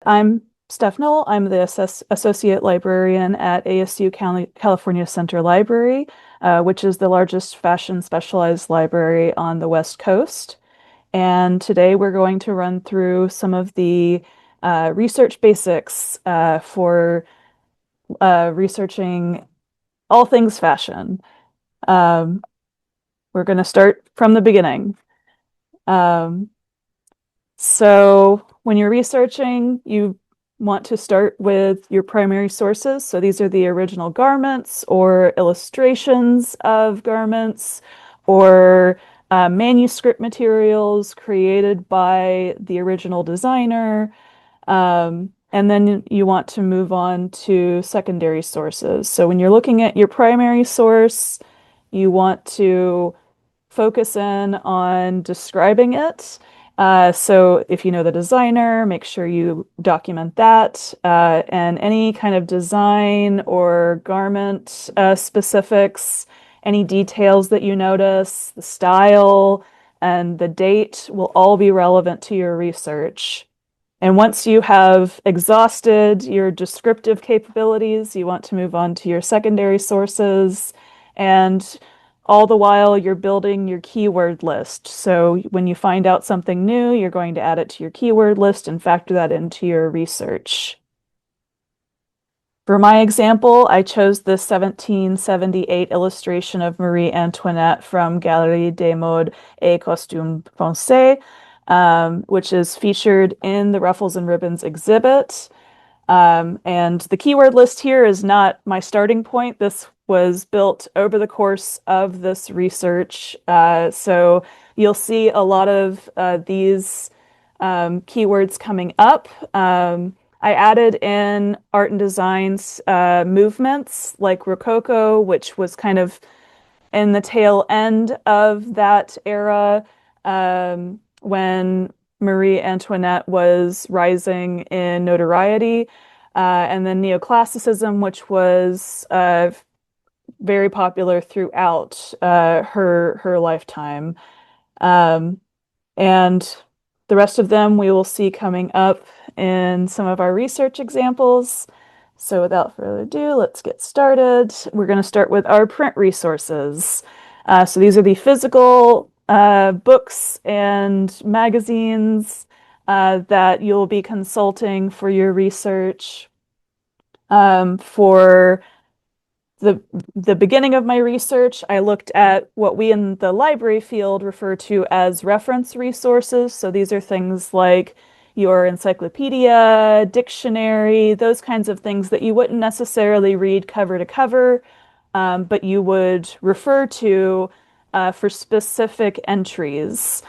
I'm Steph Knoll. I'm the Associate Librarian at ASU California Center Library, which is the largest fashion specialized library on the West Coast. And today we're going to run through some of the research basics for researching all things fashion. Um, we're going to start from the beginning. Um, so when you're researching, you want to start with your primary sources. So these are the original garments or illustrations of garments or manuscript materials created by the original designer. And then you want to move on to secondary sources. So when you're looking at your primary source, you want to focus in on describing it. So if you know the designer, make sure you document that. And any kind of design or garment specifics, any details that you notice, the style and the date will all be relevant to your research. And once you have exhausted your descriptive capabilities, you want to move on to your secondary sources. And all the while, you're building your keyword list. So when you find out something new, you're going to add it to your keyword list and factor that into your research. For my example, I chose the 1778 illustration of Marie Antoinette from Galerie des Modes et Costumes Français, which is featured in the Ruffles and Ribbons exhibit. And the keyword list here is not my starting point. This was built over the course of this research. So you'll see a lot of these keywords coming up. I added in art and designs movements like Rococo, which was kind of in the tail end of that era when Marie Antoinette was rising in notoriety, and then neoclassicism, which was very popular throughout her lifetime. And the rest of them we will see coming up in some of our research examples. So without further ado, let's get started. We're going to start with our print resources. So these are the physical books and magazines that you'll be consulting for your research. For the beginning of my research, I looked at what we in the library field refer to as reference resources. So these are things like your encyclopedia, dictionary, those kinds of things that you wouldn't necessarily read cover to cover, but you would refer to for specific entries.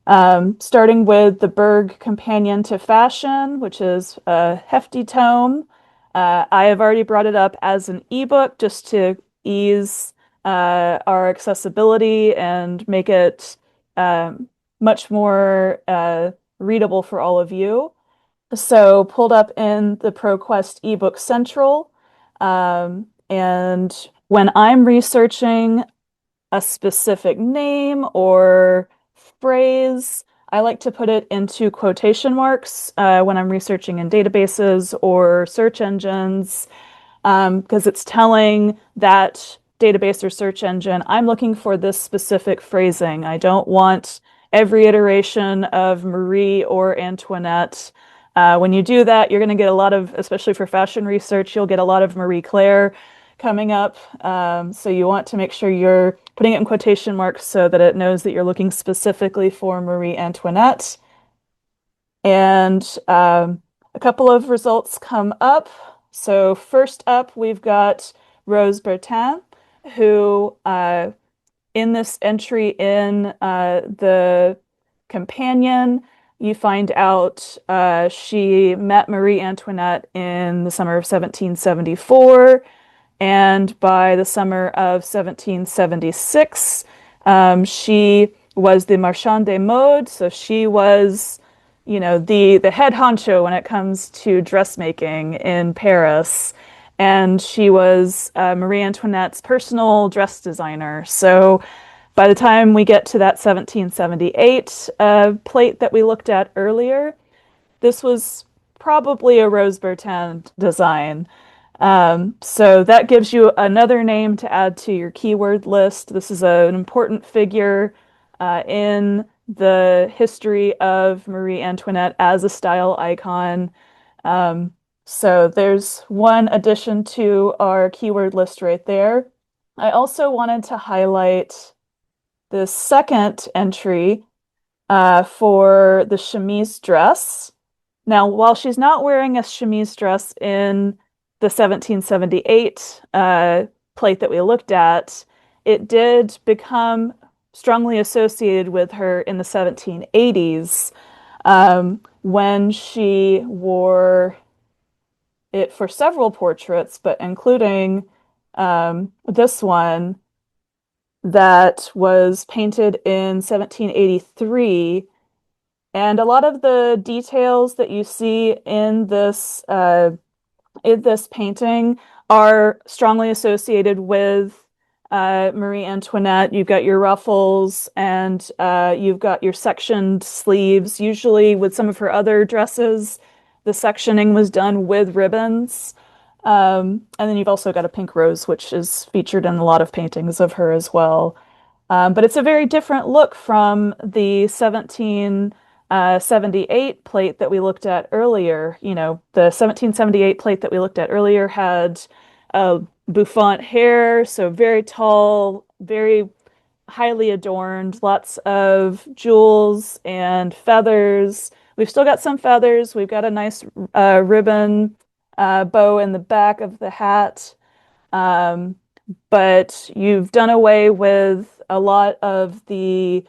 Starting with the Berg Companion to Fashion, which is a hefty tome. I have already brought it up as an ebook just to ease our accessibility and make it much more readable for all of you. So pulled up in the ProQuest eBook Central. And when I'm researching a specific name or phrase, I like to put it into quotation marks when I'm researching in databases or search engines, because it's telling that database or search engine, I'm looking for this specific phrasing. I don't want every iteration of Marie or Antoinette. When you do that, you're going to get a lot of, especially for fashion research, you'll get a lot of Marie Claire coming up. So you want to make sure you're putting it in quotation marks so that it knows that you're looking specifically for Marie Antoinette. And a couple of results come up. So first up, we've got Rose Bertin, who in this entry in the companion, you find out she met Marie Antoinette in the summer of 1774. And by the summer of 1776, she was the marchande des modes. So she was, the head honcho when it comes to dressmaking in Paris. And she was Marie Antoinette's personal dress designer. So by the time we get to that 1778 plate that we looked at earlier, this was probably a Rose Bertrand design. So that gives you another name to add to your keyword list. This is an important figure in the history of Marie Antoinette as a style icon. Um, so there's one addition to our keyword list right there. I also wanted to highlight the second entry for the chemise dress. Now, while she's not wearing a chemise dress in the 1778 plate that we looked at, it did become strongly associated with her in the 1780s when she wore it for several portraits, but including this one that was painted in 1783. And a lot of the details that you see in this painting are strongly associated with Marie Antoinette. You've got your ruffles and you've got your sectioned sleeves. Usually, with some of her other dresses, the sectioning was done with ribbons. And then you've also got a pink rose, which is featured in a lot of paintings of her as well. But it's a very different look from the 1778 plate that we looked at earlier. You know, the 1778 plate that we looked at earlier had bouffant hair, so very tall, very highly adorned, lots of jewels and feathers. We've still got some feathers. We've got a nice ribbon bow in the back of the hat. Um, but you've done away with a lot of the,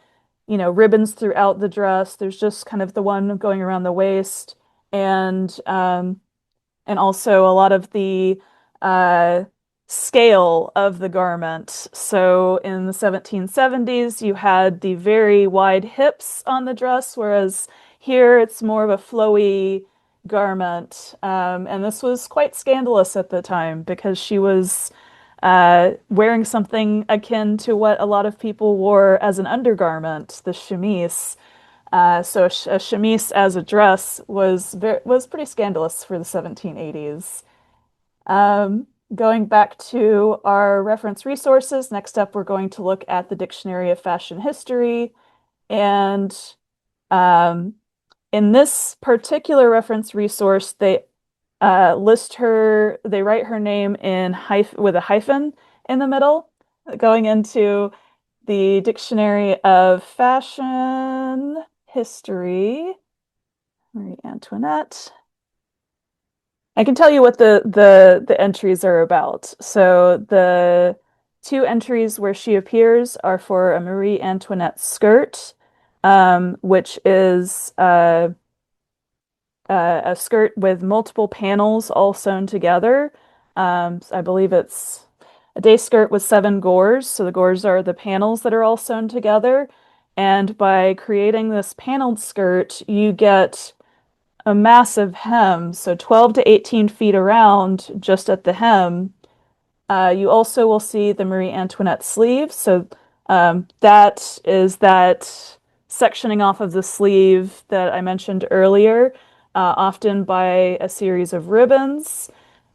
ribbons throughout the dress. There's just kind of the one going around the waist, and also a lot of the uh, scale of the garment. So in the 1770s, you had the very wide hips on the dress, whereas here it's more of a flowy garment. And this was quite scandalous at the time because she was wearing something akin to what a lot of people wore as an undergarment, the chemise. So a chemise as a dress was pretty scandalous for the 1780s. Going back to our reference resources, next up we're going to look at the Dictionary of Fashion History. And um, in this particular reference resource, they they write her name with a hyphen in the middle, going into the Dictionary of Fashion History, Marie Antoinette. I can tell you what the entries are about. So the two entries where she appears are for a Marie Antoinette skirt, which is a skirt with multiple panels all sewn together. So I believe it's a day skirt with 7 gores. So the gores are the panels that are all sewn together. And by creating this paneled skirt, you get a massive hem, so 12 to 18 feet around just at the hem. You also will see the Marie Antoinette sleeve. So that is that sectioning off of the sleeve that I mentioned earlier, often by a series of ribbons.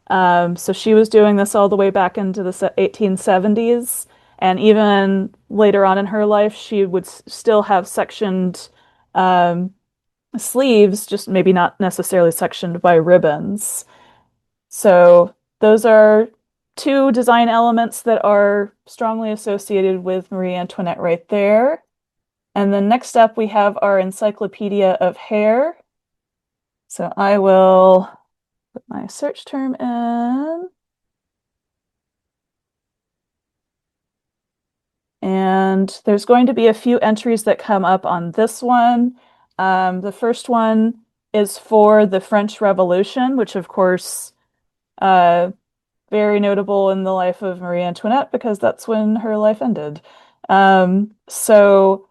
So she was doing this all the way back into the 1870s. And even later on in her life, she would still have sectioned sleeves, just maybe not necessarily sectioned by ribbons. So those are two design elements that are strongly associated with Marie Antoinette right there. And then next up, we have our Encyclopedia of Hair. So I will put my search term in. And there's going to be a few entries that come up on this one. The first one is for the French Revolution, which of course, very notable in the life of Marie Antoinette because that's when her life ended. So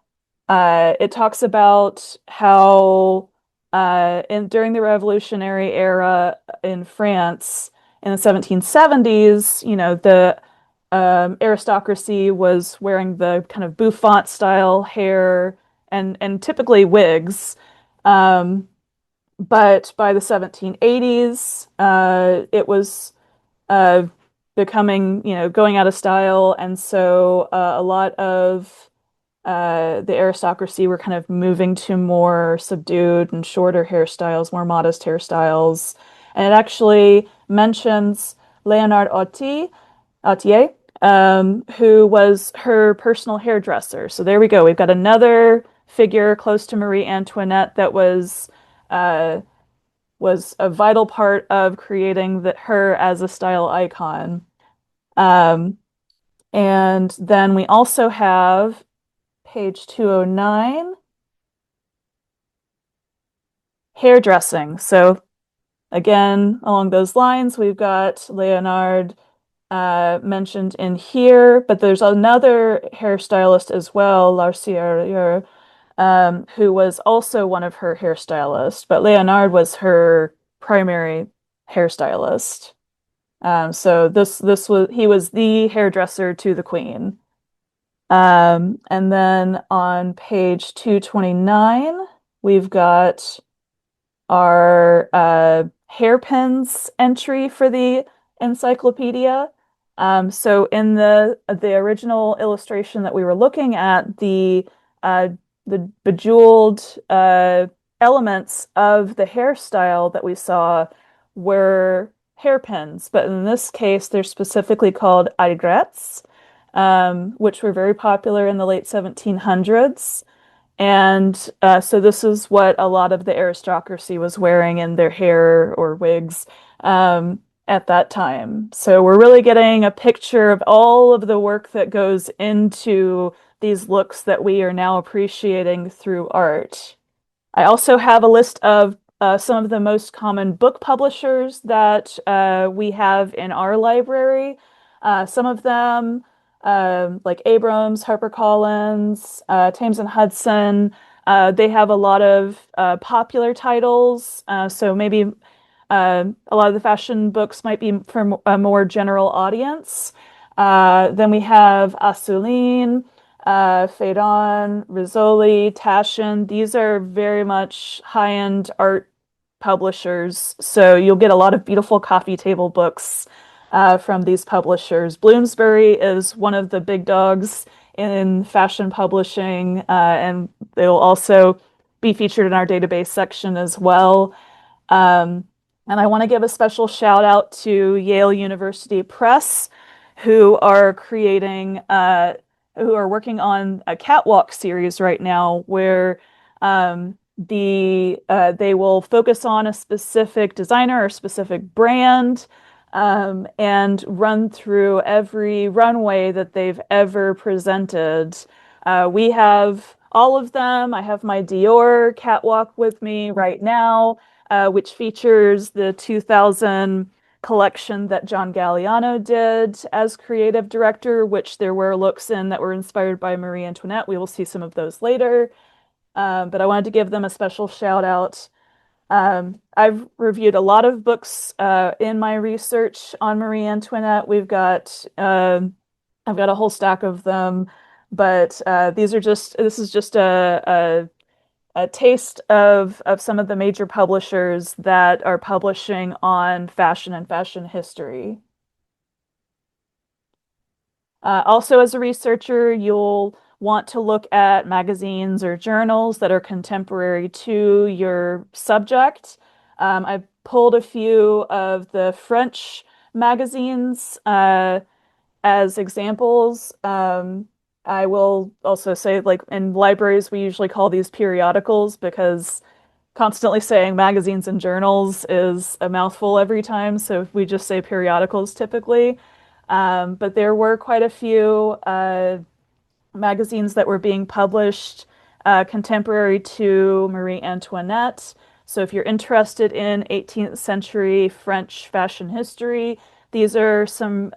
it talks about how during the Revolutionary era in France in the 1770s, the aristocracy was wearing the kind of bouffant style hair and typically wigs. But by the 1780s, it was uh, becoming, going out of style. And so a lot of the aristocracy were kind of moving to more subdued and shorter hairstyles, more modest hairstyles. And it actually mentions Leonard Autier, who was her personal hairdresser. So there we go. We've got another figure close to Marie Antoinette that uh, was a vital part of creating her as a style icon. Um, and then we also have page 209, hairdressing. So again, along those lines, we've got Leonard mentioned in here, but there's another hairstylist as well, Larcier, who was also one of her hairstylists, but Leonard was her primary hairstylist. So this was he was the hairdresser to the queen. And then on page 229, we've got our hairpins entry for the encyclopedia. So in the original illustration that we were looking at, the bejeweled elements of the hairstyle that we saw were hairpins, but in this case, they're specifically called aigrettes, which were very popular in the late 1700s. And so this is what a lot of the aristocracy was wearing in their hair or wigs at that time. So we're really getting a picture of all of the work that goes into these looks that we are now appreciating through art. I also have a list of some of the most common book publishers that we have in our library. Some of them, like Abrams, HarperCollins, Thames and Hudson, they have a lot of popular titles. So maybe a lot of the fashion books might be for a more general audience. Then we have Assouline, Phaidon, Rizzoli, Taschen. These are very much high-end art publishers, so you'll get a lot of beautiful coffee table books from these publishers. Bloomsbury is one of the big dogs in fashion publishing, and they'll also be featured in our database section as well. Um, and I want to give a special shout out to Yale University Press, who are who are working on a catwalk series right now where they will focus on a specific designer or specific brand and run through every runway that they've ever presented. We have all of them. I have my Dior catwalk with me right now, which features the 2000 collection that John Galliano did as creative director, which there were looks in that were inspired by Marie Antoinette. We will see some of those later. But I wanted to give them a special shout out. I've reviewed a lot of books in my research on Marie Antoinette. I've got a whole stack of them, but this is just a taste of some of the major publishers that are publishing on fashion and fashion history. Also, as a researcher, you'll want to look at magazines or journals that are contemporary to your subject. I've pulled a few of the French magazines as examples. I will also say, like in libraries, we usually call these periodicals because constantly saying magazines and journals is a mouthful every time. So we just say periodicals typically. But there were quite a few magazines that were being published contemporary to Marie Antoinette. So if you're interested in 18th century French fashion history, these are some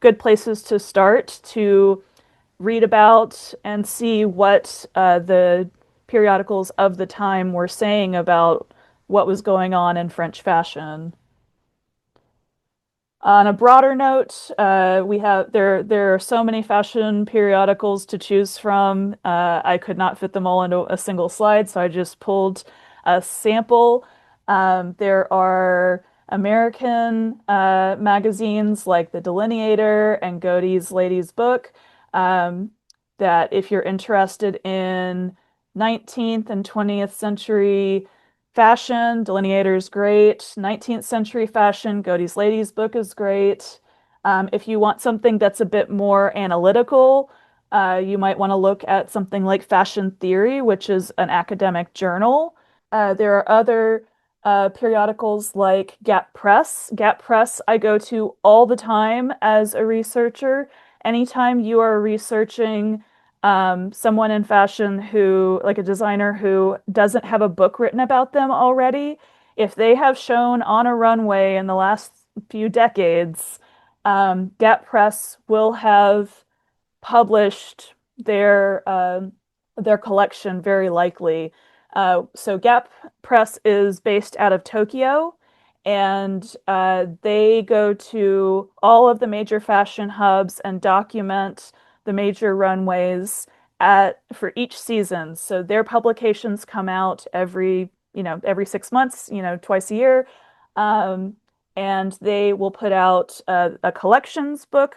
good places to start to read about and see what the periodicals of the time were saying about what was going on in French fashion. On a broader note, we have there are so many fashion periodicals to choose from. I could not fit them all into a single slide, so I just pulled a sample. There are American magazines like The Delineator and Godey's Lady's Book um, that if you're interested in 19th and 20th century fashion, Delineator is great. 19th century fashion, Godey's Lady's Book is great. If you want something that's a bit more analytical, you might want to look at something like Fashion Theory, which is an academic journal. There are other periodicals like Gap Press. Gap Press, I go to all the time as a researcher. Anytime you are researching someone in fashion who, like a designer who doesn't have a book written about them already, if they have shown on a runway in the last few decades, Gap Press will have published their collection very likely. So Gap Press is based out of Tokyo, and they go to all of the major fashion hubs and document the major runways at for each season. So their publications come out every 6 months, twice a year. Um, and they will put out a collections book,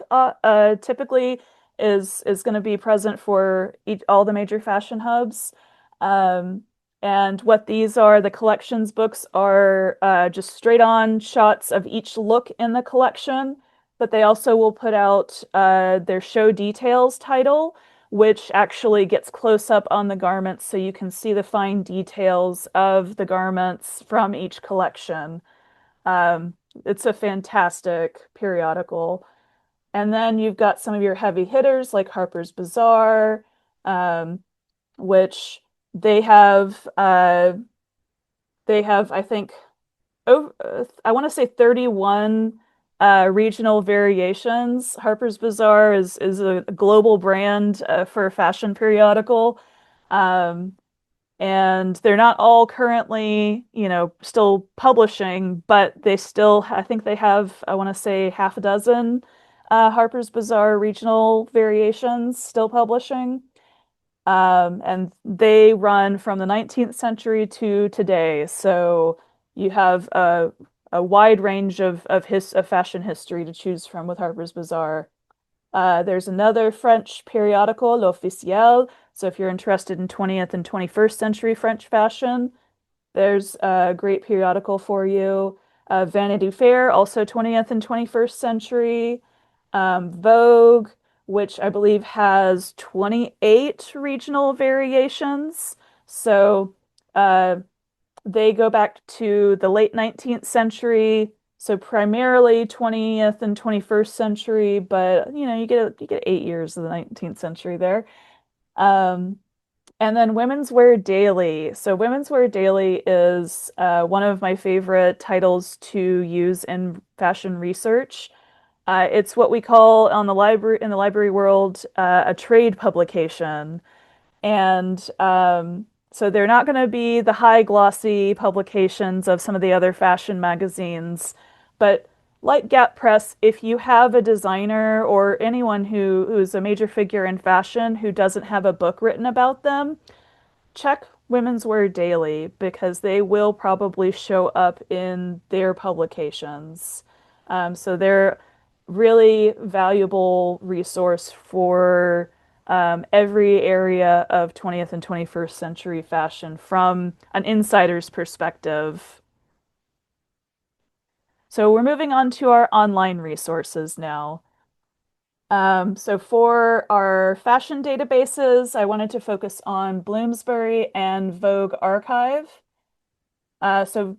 typically is going to be present for all the major fashion hubs. Um, and what these are, the collections books are just straight on shots of each look in the collection, but they also will put out their show details title, which actually gets close up on the garments so you can see the fine details of the garments from each collection. Um, it's a fantastic periodical. And then you've got some of your heavy hitters like Harper's Bazaar, um, which they have I think I want to say 31 regional variations. Harper's Bazaar is a global brand for a fashion periodical. Um, and they're not all currently, still publishing, but they still, I think they have, I want to say half a dozen Harper's Bazaar regional variations still publishing. And they run from the 19th century to today. So you have a wide range of fashion history to choose from with Harper's Bazaar. There's another French periodical, L'Officiel. So if you're interested in 20th and 21st century French fashion, there's a great periodical for you. Vanity Fair, also 20th and 21st century. Vogue, which I believe has 28 regional variations. So uh, they go back to the late 19th century, so primarily 20th and 21st century, but you get 8 years of the 19th century there. Um, and then Women's Wear Daily. So Women's Wear Daily is one of my favorite titles to use in fashion research. It's what we call on the library in the library world a trade publication. And so they're not going to be the high glossy publications of some of the other fashion magazines. But like Gap Press, if you have a designer or anyone who's a major figure in fashion who doesn't have a book written about them, check Women's Wear Daily because they will probably show up in their publications. So they're really valuable resource for every area of 20th and 21st century fashion from an insider's perspective. So we're moving on to our online resources now. So for our fashion databases, I wanted to focus on Bloomsbury and Vogue Archive. So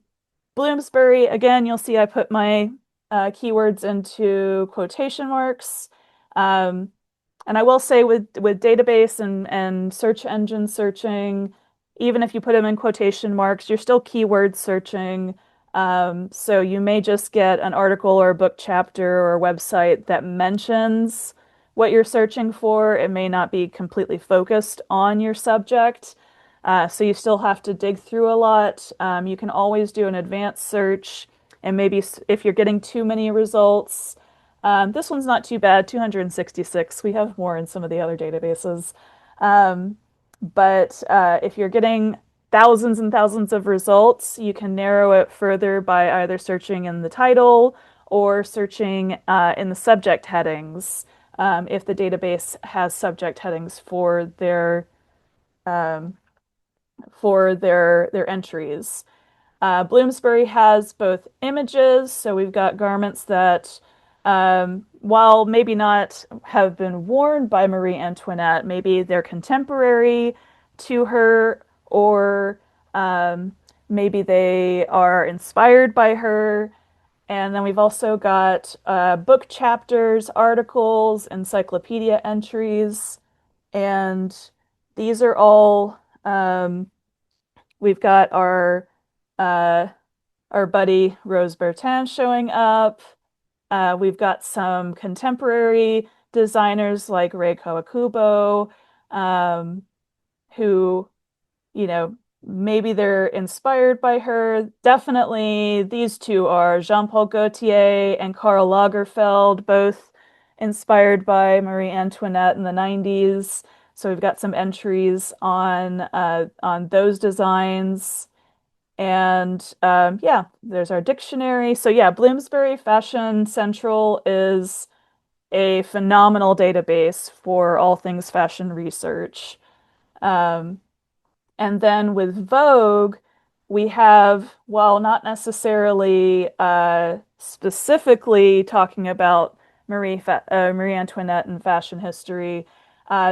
Bloomsbury, again, you'll see I put my keywords into quotation marks. Um, and I will say with database and search engine searching, even if you put them in quotation marks, you're still keyword searching. So you may just get an article or a book chapter or a website that mentions what you're searching for. It may not be completely focused on your subject. So you still have to dig through a lot. You can always do an advanced search, and maybe if you're getting too many results, this one's not too bad, 266. We have more in some of the other databases. But if you're getting thousands and thousands of results. You can narrow it further by either searching in the title or searching in the subject headings, if the database has subject headings um, for their entries. Bloomsbury has both images, so we've got garments that, while maybe not have been worn by Marie Antoinette, maybe they're contemporary to her, or maybe they are inspired by her. And then we've also got book chapters, articles, encyclopedia entries, and these are all. We've got uh, our buddy Rose Bertin showing up. We've got some contemporary designers like Rei Kawakubo, um, who, you know, maybe they're inspired by her. Definitely, these two are Jean-Paul Gaultier and Karl Lagerfeld, both inspired by Marie Antoinette in the 90s. So we've got some entries on those designs. And yeah, there's our dictionary. So yeah, Bloomsbury Fashion Central is a phenomenal database for all things fashion research. Um, and then with Vogue, we have, while not necessarily specifically talking about Marie Antoinette and fashion history,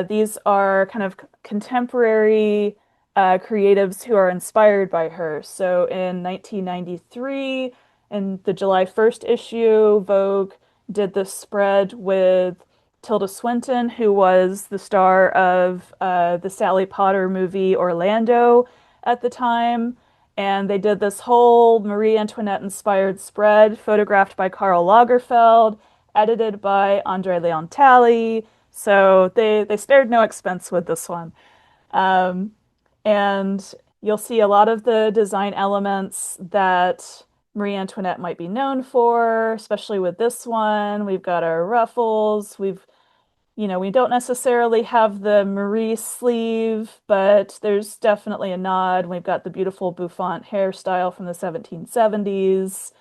these are kind of contemporary creatives who are inspired by her. So in 1993, in the July 1st issue, Vogue did this spread with Tilda Swinton, who was the star of the Sally Potter movie Orlando at the time. And they did this whole Marie Antoinette inspired spread, photographed by Karl Lagerfeld, edited by Andre Leontali. So they spared no expense with this one. Um, and you'll see a lot of the design elements that Marie Antoinette might be known for, especially with this one. We've got our ruffles. We don't necessarily have the Marie sleeve, but there's definitely a nod. We've got the beautiful bouffant hairstyle from the 1770s.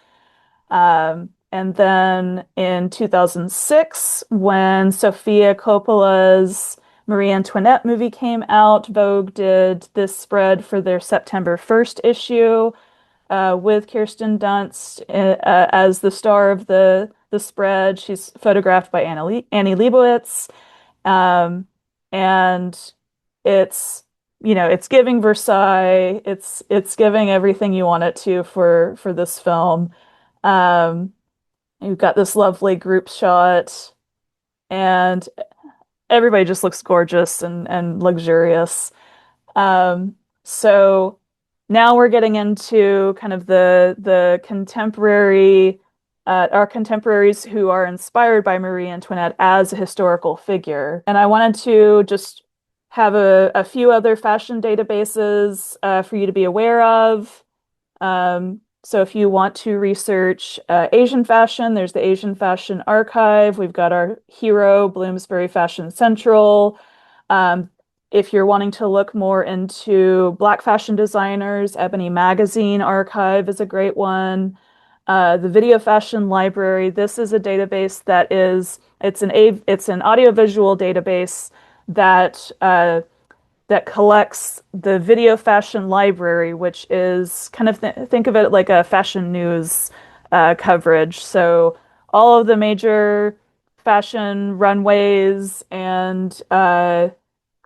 And then in 2006, when Sofia Coppola's Marie Antoinette movie came out, Vogue did this spread for their September 1st issue, with Kirsten Dunst as the star of the spread. She's photographed by Annie Leibovitz. Um, and it's, it's giving Versailles. It's giving everything you want it to for this film. Um, you've got this lovely group shot, and everybody just looks gorgeous and luxurious. So now we're getting into kind of the contemporary, our contemporaries who are inspired by Marie Antoinette as a historical figure. And I wanted to just have a few other fashion databases for you to be aware of. So if you want to research Asian fashion, there's the Asian Fashion Archive. We've got our hero, Bloomsbury Fashion Central. Um, if you're wanting to look more into Black fashion designers, Ebony Magazine Archive is a great one. The Video Fashion Library, this is a database that it's an audiovisual database that that collects the Video Fashion Library, which is kind of think of it like a fashion news coverage. So all of the major fashion runways and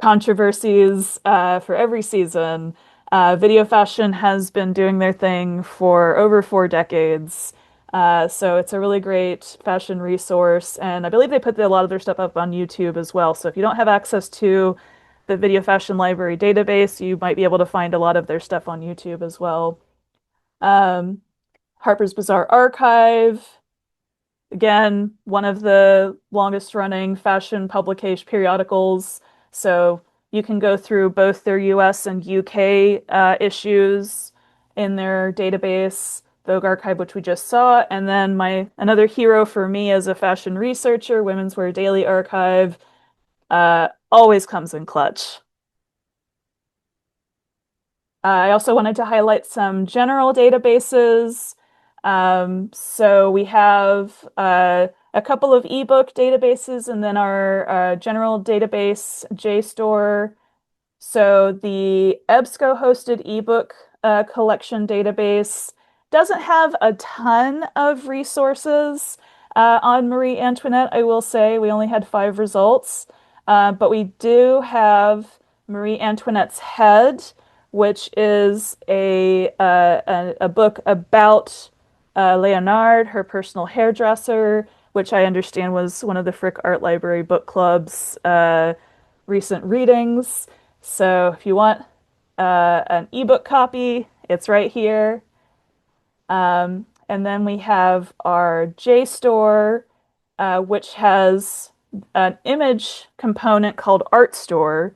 controversies for every season. Video Fashion has been doing their thing for over 4 decades. So it's a really great fashion resource. And I believe they put a lot of their stuff up on YouTube as well. So if you don't have access to the Video Fashion Library database, you might be able to find a lot of their stuff on YouTube as well. Um, Harper's Bazaar Archive, again, one of the longest running fashion publication periodicals. So you can go through both their US and UK issues in their database, Vogue Archive, which we just saw. And then another hero for me as a fashion researcher, Women's Wear Daily Archive, always comes in clutch. I also wanted to highlight some general databases. So we have a couple of ebook databases and then our general database, JSTOR. So the EBSCO hosted ebook collection database doesn't have a ton of resources on Marie Antoinette, I will say. We only had 5 results, but we do have Marie Antoinette's Head, which is a book about Leonard, her personal hairdresser, which I understand was one of the Frick Art Library book club's recent readings. So if you want an ebook copy, it's right here. And then we have our JSTOR, which has an image component called Art Store.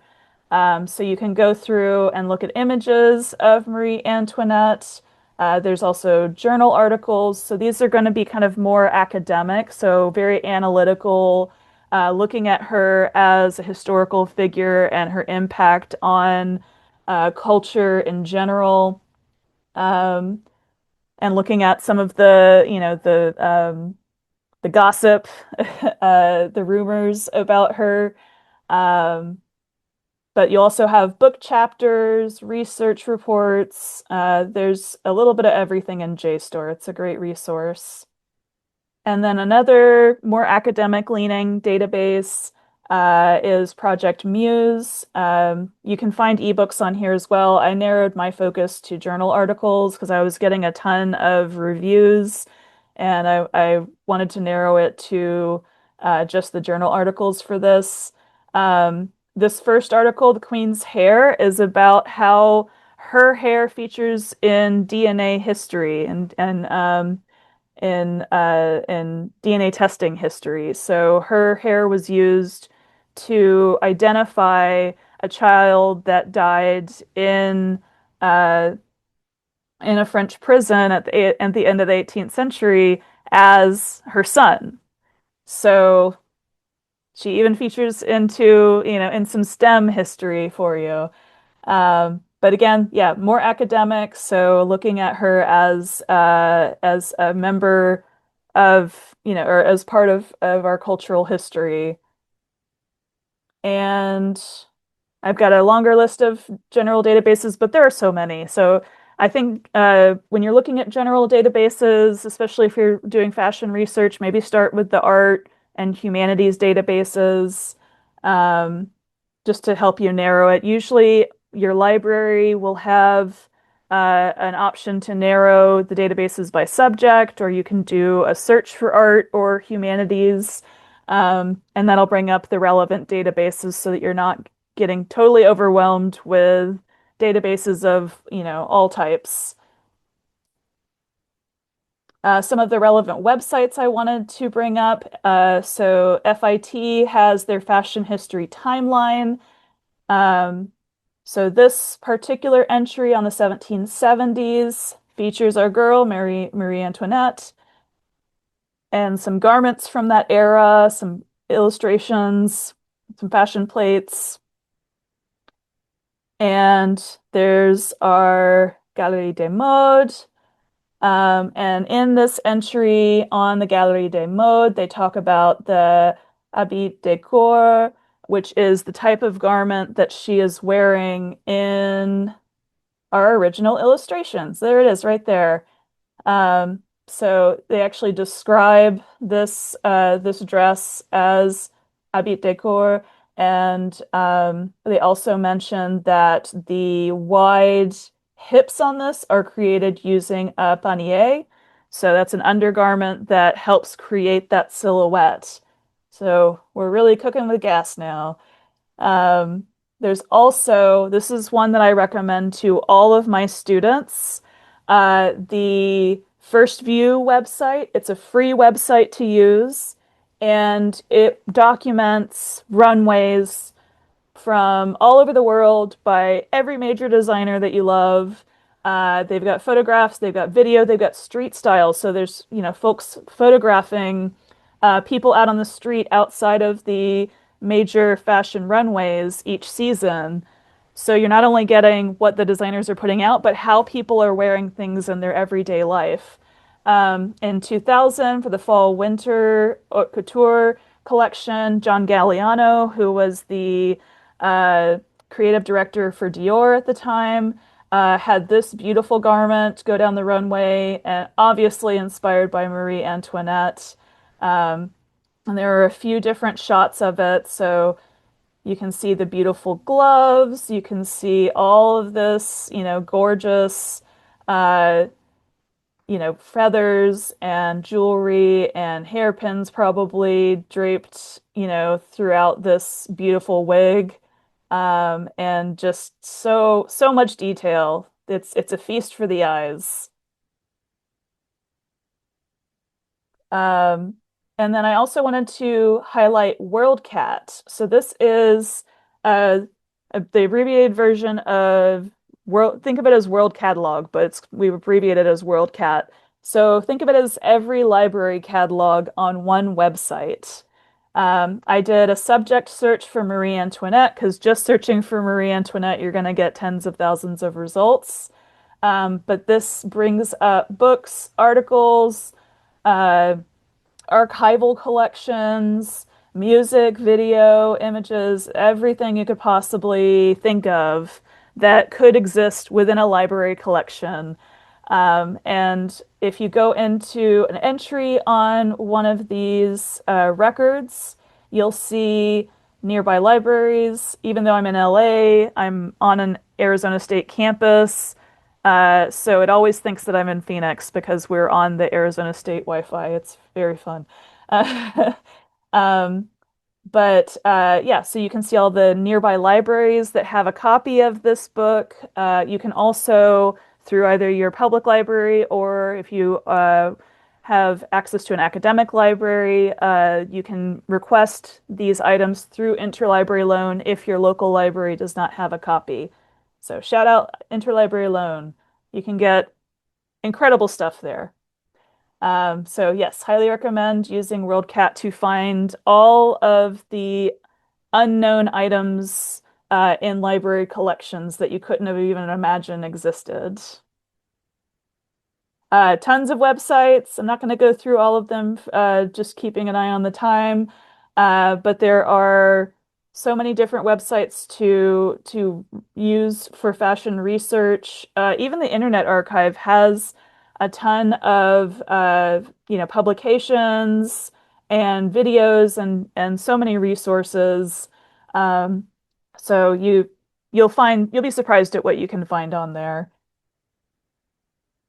So you can go through and look at images of Marie Antoinette. There's also journal articles. So these are going to be kind of more academic, so very analytical, looking at her as a historical figure and her impact on culture in general, um, and looking at some of the gossip, the rumors about her. Um, but you also have book chapters, research reports. There's a little bit of everything in JSTOR. It's a great resource. And then another more academic leaning database is Project Muse. You can find ebooks on here as well. I narrowed my focus to journal articles because I was getting a ton of reviews, and I wanted to narrow it to just the journal articles for this. This first article, The Queen's Hair, is about how her hair features in DNA history and in DNA testing history. So her hair was used to identify a child that died uh, in a French prison at the end of the 18th century as her son. So she even features in some STEM history for you. But again, yeah, more academic. So looking at her as a member of, or as part of our cultural history. And I've got a longer list of general databases, but there are so many. So I think when you're looking at general databases, especially if you're doing fashion research, maybe start with the art and humanities databases, um, just to help you narrow it. Usually, your library will have an option to narrow the databases by subject, or you can do a search for art or humanities, and that'll bring up the relevant databases so that you're not getting totally overwhelmed with databases of, all types. Some of the relevant websites I wanted to bring up. So FIT has their fashion history timeline. Um, so this particular entry on the 1770s features our girl, Marie Antoinette, and some garments from that era, some illustrations, some fashion plates. And there's our Galerie des Modes. And in this entry on the Galerie des Modes, they talk about the habit de corps, which is the type of garment that she is wearing in our original illustrations. There it is, right there. So they actually describe this dress as habit de corps, and they also mention that the wide hips on this are created using a panier. So that's an undergarment that helps create that silhouette. So we're really cooking with gas now. Um, there's also, this is one that I recommend to all of my students, the First View website. It's a free website to use, and it documents runways from all over the world by every major designer that you love. They've got photographs, they've got video, they've got street styles. So there's, folks photographing people out on the street outside of the major fashion runways each season. So you're not only getting what the designers are putting out, but how people are wearing things in their everyday life. In 2000, for the fall winter haute couture collection, John Galliano, who was the uh, creative director for Dior at the time, had this beautiful garment go down the runway, and obviously inspired by Marie Antoinette. Um, and there are a few different shots of it. So you can see the beautiful gloves. You can see all of this, gorgeous, uh, feathers and jewelry and hairpins probably draped, throughout this beautiful wig. And just so much detail. It's a feast for the eyes. Um, and then I also wanted to highlight WorldCat. So this is uh, the abbreviated version of World. Think of it as World Catalog, but we abbreviate it as WorldCat. So think of it as every library catalog on one website. I did a subject search for Marie Antoinette because just searching for Marie Antoinette, you're going to get tens of thousands of results. But this brings up books, articles, uh, archival collections, music, video, images, everything you could possibly think of that could exist within a library collection. And if you go into an entry on one of these records, you'll see nearby libraries. Even though I'm in LA, I'm on an Arizona State campus. So it always thinks that I'm in Phoenix because we're on the Arizona State Wi-Fi. It's very fun. Uh, um, but yeah, so you can see all the nearby libraries that have a copy of this book. You can also, through either your public library or if you have access to an academic library, you can request these items through interlibrary loan if your local library does not have a copy. So shout out interlibrary loan. You can get incredible stuff there. So yes, highly recommend using WorldCat to find all of the unknown items in library collections that you couldn't have even imagined existed. Tons of websites. I'm not going to go through all of them, just keeping an eye on the time. But there are so many different websites to use for fashion research. Even the Internet Archive has a ton of publications and videos and so many resources. Um, so you'll be surprised at what you can find on there.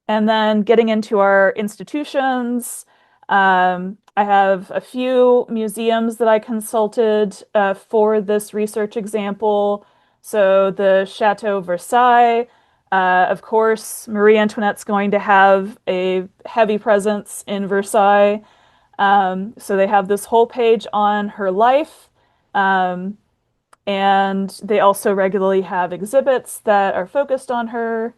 And then getting into our institutions, I have a few museums that I consulted for this research example. So the Chateau Versailles, of course, Marie Antoinette's going to have a heavy presence in Versailles. So they have this whole page on her life. Um, and they also regularly have exhibits that are focused on her.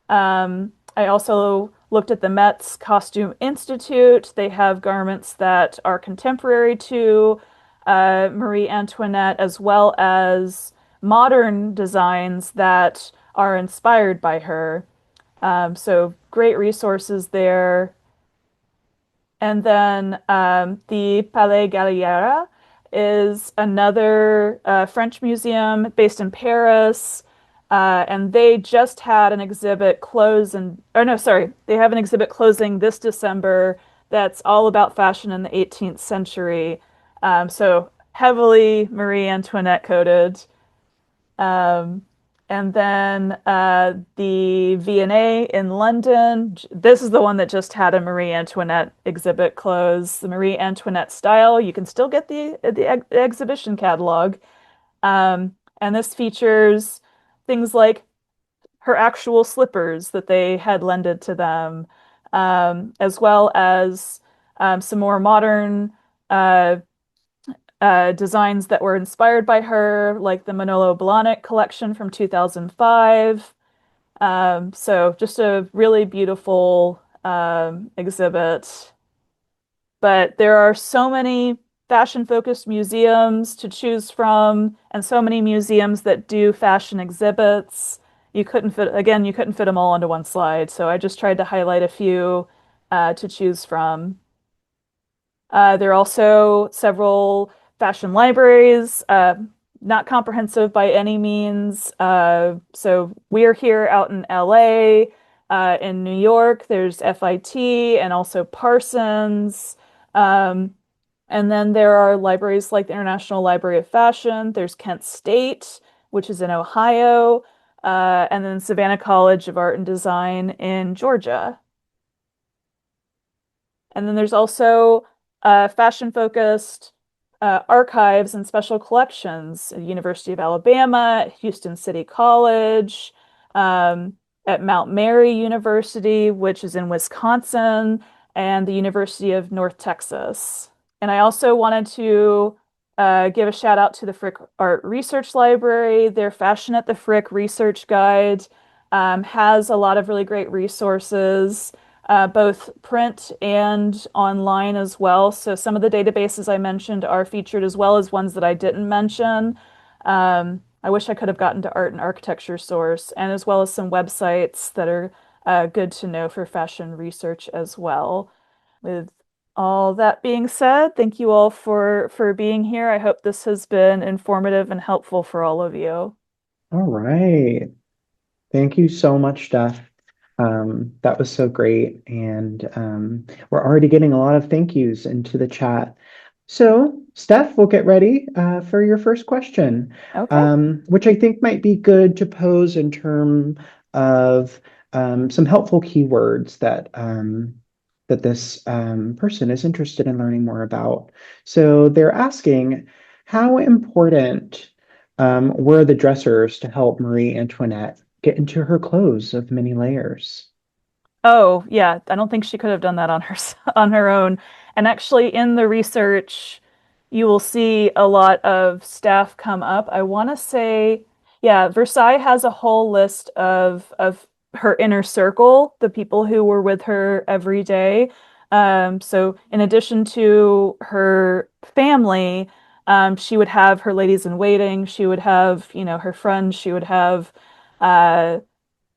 I also looked at the Met's Costume Institute. They have garments that are contemporary to Marie Antoinette, as well as modern designs that are inspired by her. So great resources there. And then the Palais Galliera is another French museum based in Paris. And they just had an exhibit close and, or no, sorry, they have an exhibit closing this December that's all about fashion in the 18th century. So heavily Marie Antoinette coded. Um, and then the V&A in London. This is the one that just had a Marie Antoinette exhibit close. The Marie Antoinette style. You can still get the exhibition catalog. And this features things like her actual slippers that they had lended to them, as well as some more modern uh, designs that were inspired by her, like the Manolo Blahnik collection from 2005. So just a really beautiful exhibit. But there are so many. fashion-focused museums to choose from, and so many museums that do fashion exhibits. You couldn't fit them all onto one slide, so I just tried to highlight a few to choose from. There are also several fashion libraries, not comprehensive by any means. So we're here out in LA. In New York, there's FIT and also Parsons. Um, and then there are libraries like the International Library of Fashion. There's Kent State, which is in Ohio, and then Savannah College of Art and Design in Georgia. And then there's also fashion-focused archives and special collections at University of Alabama, Houston City College, at Mount Mary University, which is in Wisconsin, and the University of North Texas. And I also wanted to give a shout out to the Frick Art Research Library. Their Fashion at the Frick Research Guide has a lot of really great resources, both print and online as well. So some of the databases I mentioned are featured as well as ones that I didn't mention. I wish I could have gotten to Art and Architecture Source, and as well as some websites that are good to know for fashion research as well. With all that being said, thank you all for being here. I hope this has been informative and helpful for all of you. All right. Thank you so much, Steph. That was so great. And we're already getting a lot of thank yous into the chat. So, Steph, we'll get ready for your first question, Okay. which I think might be good to pose in terms of some helpful keywords that this person is interested in learning more about. So they're asking, how important were the dressers to help Marie Antoinette get into her clothes of many layers? Oh, yeah, I don't think she could have done that on her on her own. And actually in the research, you will see a lot of staff come up. I want to say, yeah, Versailles has a whole list of her inner circle, the people who were with her every day. So in addition to her family, she would have her ladies in waiting, she would have, her friends, she would have uh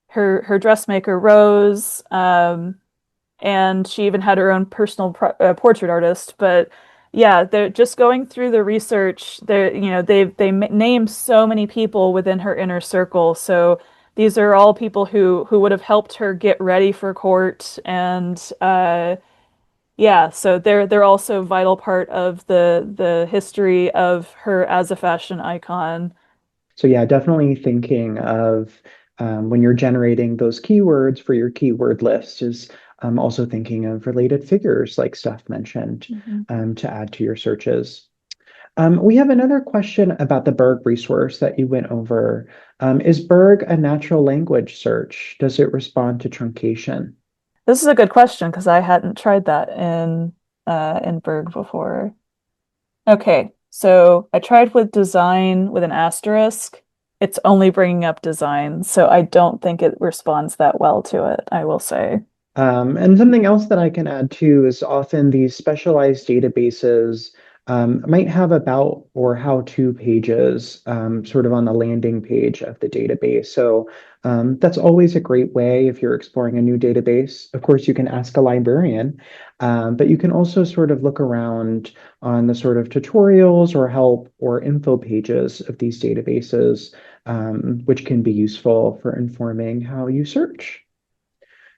her dressmaker Rose, and she even had her own personal portrait artist. But yeah, they're just going through the research. They name so many people within her inner circle. So these are all people who would have helped her get ready for court, and yeah, so they're also a vital part of the history of her as a fashion icon. So yeah, definitely thinking of when you're generating those keywords for your keyword list is also thinking of related figures like Steph mentioned Mhm. to add to your searches. We have another question about the Berg resource that you went over. Is Berg a natural language search? Does it respond to truncation? This is a good question because I hadn't tried that in Berg before. Okay, so I tried with design with an asterisk. It's only bringing up design, so I don't think it responds that well to it, I will say. And something else that I can add too is often these specialized databases might have about or how-to pages sort of on the landing page of the database. So that's always a great way if you're exploring a new database. Of course, you can ask a librarian, but you can also sort of look around on the sort of tutorials or help or info pages of these databases, which can be useful for informing how you search.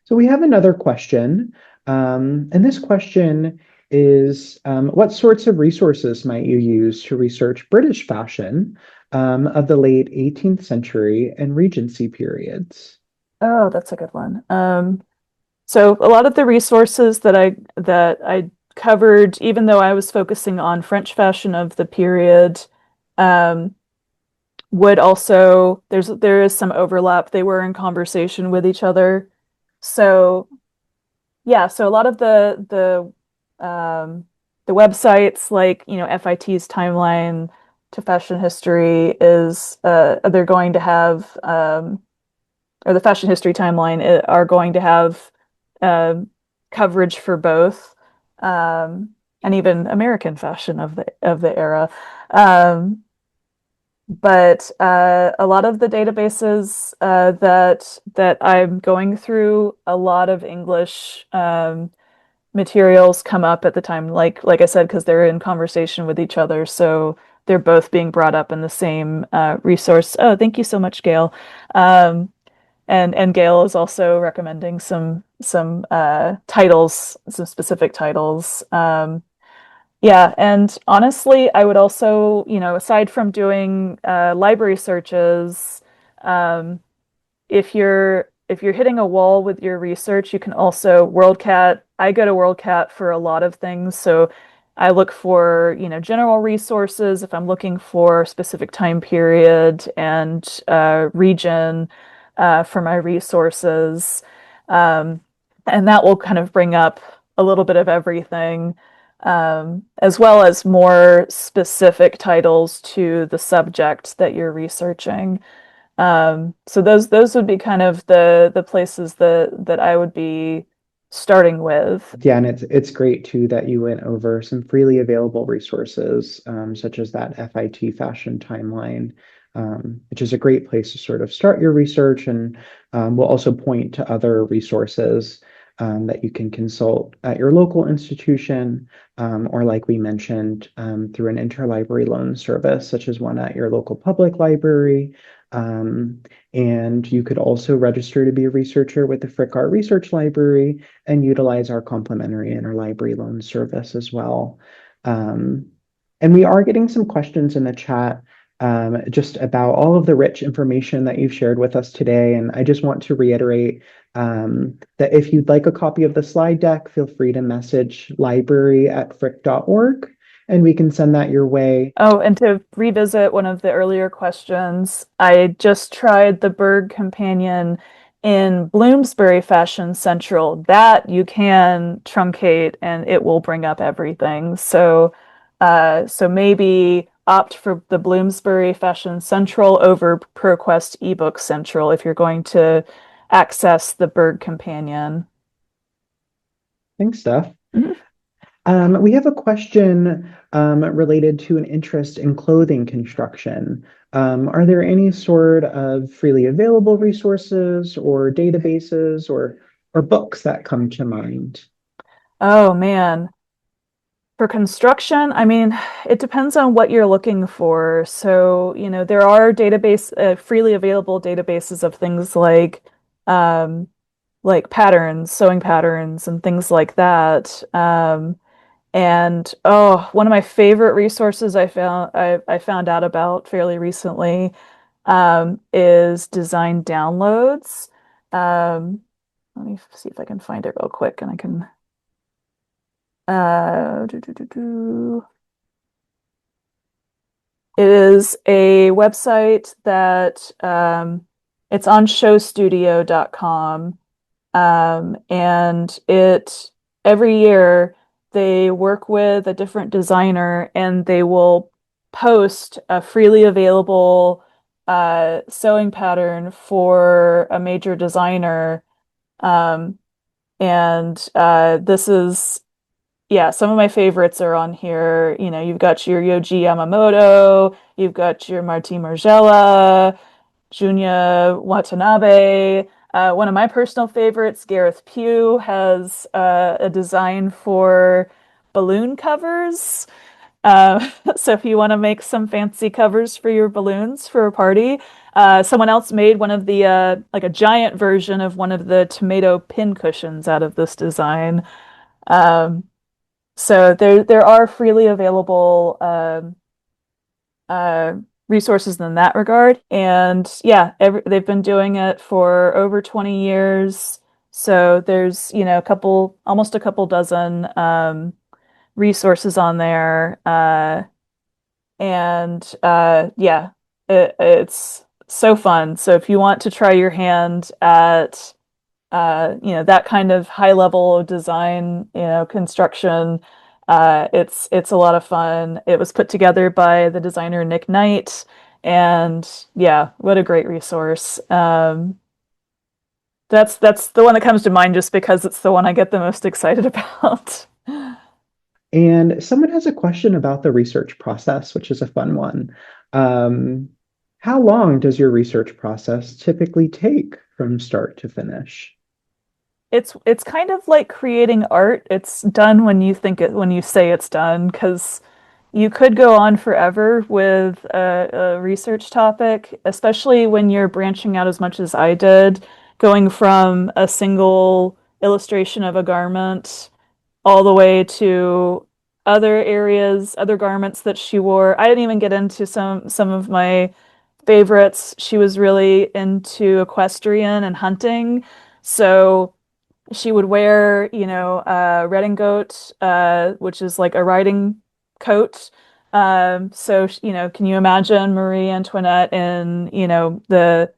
So we have another question. And this question is, what sorts of resources might you use to research British fashion of the late 18th century and Regency periods? Oh, that's a good one. So a lot of the resources that I covered, even though I was focusing on French fashion of the period, um, would also there is some overlap. They were in conversation with each other. So yeah, so a lot of the websites like, FIT's timeline to fashion history is they're going to have or the fashion history timeline are going to have um coverage for both. Um and even American fashion of the era. Um, but a lot of the databases that I'm going through, a lot of English materials come up at the time, like I said, because they're in conversation with each other, so they're both being brought up in the same resource. Oh, thank you so much, Gail. Um, and Gail is also recommending some titles, some specific titles. Yeah, and honestly, I would also, aside from doing library searches, um, if you're hitting a wall with your research, you can also WorldCat. I go to WorldCat for a lot of things, so I look for, general resources if I'm looking for specific time period and region for my resources. Um, and that will kind of bring up a little bit of everything, as well as more specific titles to the subject that you're researching. So those would be kind of the places that I would be starting with. Yeah, and it's great too that you went over some freely available resources, such as that FIT fashion timeline, which is a great place to sort of start your research. And we'll also point to other resources that you can consult at your local institution, or like we mentioned, through an interlibrary loan service, such as one at your local public library. And you could also register to be a researcher with the Frick Art Research Library and utilize our complimentary interlibrary loan service as well. Um, and we are getting some questions in the chat just about all of the rich information that you've shared with us today. And I just want to reiterate that if you'd like a copy of the slide deck, feel free to message library@frick.org and we can send that your way. Oh, and to revisit one of the earlier questions, I just tried the Berg Companion in Bloomsbury Fashion Central. That you can truncate and it will bring up everything. So maybe opt for the Bloomsbury Fashion Central over ProQuest eBook Central if you're going to access the Berg Companion. Thanks, Steph. Mhm. We have a question related to an interest in clothing construction. Are there any sort of freely available resources or databases or books that come to mind? Oh man. For construction, I mean, it depends on what you're looking for. So, there are freely available databases of things um, like patterns, sewing patterns, and things like that. And oh, one of my favorite resources I found out about fairly recently is design downloads. Um, Let me see if I can find it real quick, and I can. Do, do, do, do. It is a website that it's on showstudio.com. And it every year they work with a different designer and they will post a freely available sewing pattern for a major designer. Um, and this is yeah, some of my favorites are on here. You've got your Yoji Yamamoto, you've got your Marti Margiela, Junya Watanabe. One of my personal favorites, Gareth Pugh, has a design for balloon covers. So if you want to make some fancy covers for your balloons for a party, someone else made one of the like a giant version of one of the tomato pin cushions out of this design. Um, so there are freely available uh, resources in that regard, and yeah, they've been doing it for over 20 years. So there's almost a couple dozen resources on there, and yeah, it's so fun. So if you want to try your hand at that kind of high level design, construction. It's a lot of fun. It was put together by the designer Nick Knight, and yeah, what a great resource. That's the one that comes to mind just because it's the one I get the most excited about. And someone has a question about the research process, which is a fun one. Um, how long does your research process typically take from start to finish? It's kind of like creating art. It's done when you think it when you say it's done, because you could go on forever with a research topic, especially when you're branching out as much as I did, going from a single illustration of a garment all the way to other areas, other garments that she wore. I didn't even get into some of my favorites. She was really into equestrian and hunting. So she would wear, redingote, which is like a riding coat. So, can you imagine Marie Antoinette in, the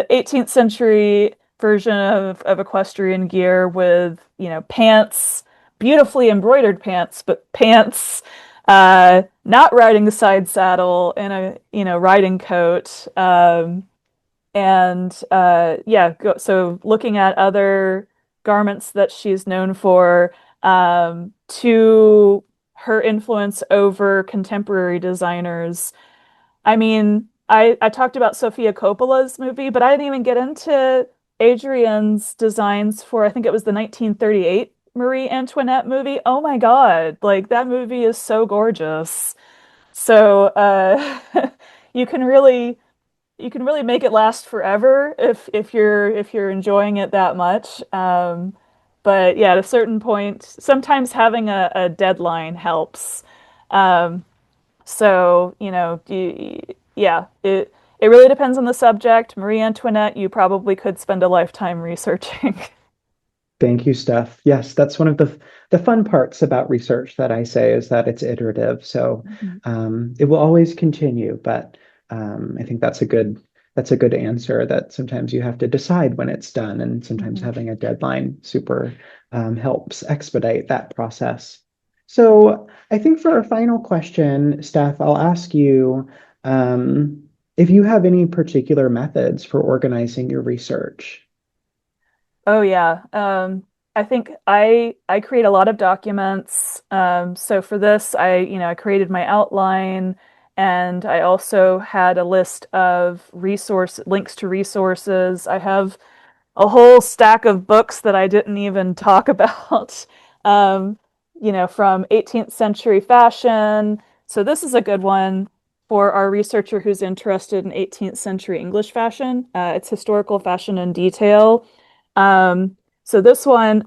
18th century version of equestrian gear with, pants, beautifully embroidered pants, but pants, not riding the side saddle in a, riding coat. And yeah, so looking at other garments that she's known for, to her influence over contemporary designers. I mean, I talked about Sofia Coppola's movie, but I didn't even get into Adrian's designs for, I think it was the 1938 Marie Antoinette movie. Oh my God, like that movie is so gorgeous. So you can really you can really make it last forever if you're enjoying it that much. But yeah, at a certain point, sometimes having a deadline helps. Um, so yeah, it really depends on the subject. Marie Antoinette, you probably could spend a lifetime researching. Thank you, Steph. Yes, that's one of the fun parts about research that I say is that it's iterative. So it will always continue, but I think that's a good answer that sometimes you have to decide when it's done, and sometimes Mhm. having a deadline super helps expedite that process. So I think for our final question, Steph, I'll ask you if you have any particular methods for organizing your research. Oh yeah. I think I create a lot of documents. So for this, I created my outline, and I also had a list of resource links to resources. I have a whole stack of books that I didn't even talk about. Um, from 18th century fashion. So this is a good one for our researcher who's interested in 18th century English fashion. It's historical fashion in detail. So this one,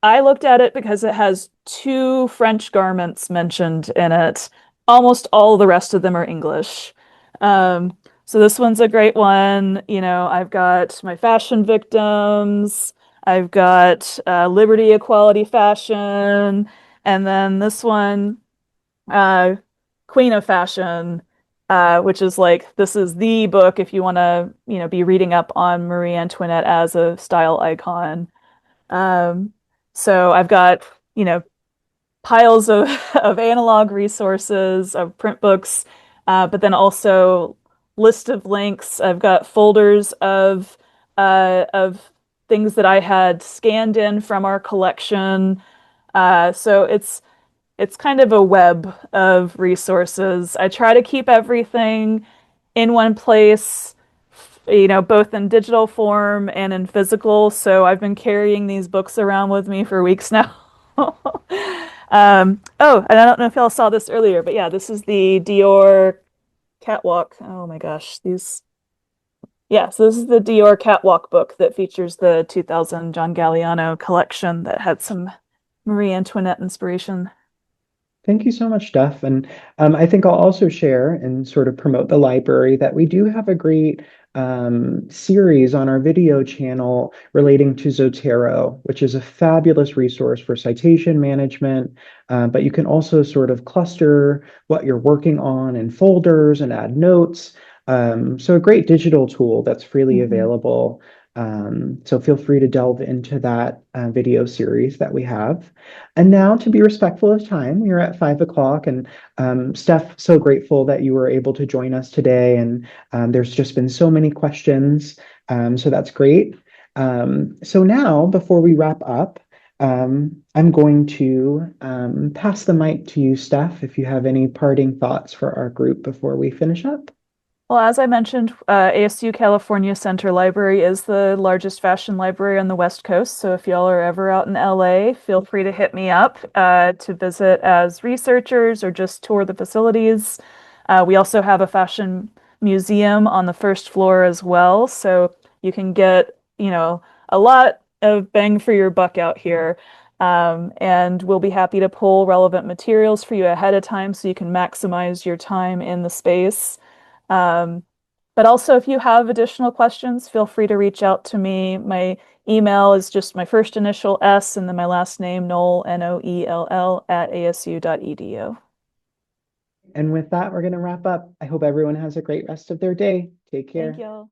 I looked at it because it has two French garments mentioned in it. Almost all the rest of them are English. So this one's a great one. I've got my fashion victims. I've got liberty, equality, fashion, and then this one, uh, Queen of Fashion, which is like this is the book if you want to, be reading up on Marie Antoinette as a style icon. Um, so I've got, piles of, of analog resources, of print books, but then also list of links. I've got folders of things that I had scanned in from our collection. So it's kind of a web of resources. I try to keep everything in one place, both in digital form and in physical. So I've been carrying these books around with me for weeks now. Oh, and I don't know if y'all saw this earlier, but yeah, this is the Dior catwalk. Oh my gosh, yeah, so this is the Dior catwalk book that features the 2000 John Galliano collection that had some Marie Antoinette inspiration. Thank you so much, Steph. And I think I'll also share and sort of promote the library that we do have a great series on our video channel relating to Zotero, which is a fabulous resource for citation management. But you can also sort of cluster what you're working on in folders and add notes. So a great digital tool that's freely Mhm. available. So feel free to delve into that video series that we have. And now, to be respectful of time, we are at 5 o'clock. And Steph, so grateful that you were able to join us today. And there's just been so many questions. So that's great. So now, before we wrap up, I'm going to pass the mic to you, Steph, if you have any parting thoughts for our group before we finish up. Well, as I mentioned, ASU California Center Library is the largest fashion library on the West Coast. So if y'all are ever out in LA, feel free to hit me up to visit as researchers or just tour the facilities. We also have a fashion museum on the first floor as well. So you can get, a lot of bang for your buck out here. And we'll be happy to pull relevant materials for you ahead of time so you can maximize your time in the space. Um, but also, if you have additional questions, feel free to reach out to me. My email is just my first initial S and then my last name, Noel, Noell, at asu.edu. And with that, we're going to wrap up. I hope everyone has a great rest of their day. Take Thank care. you all.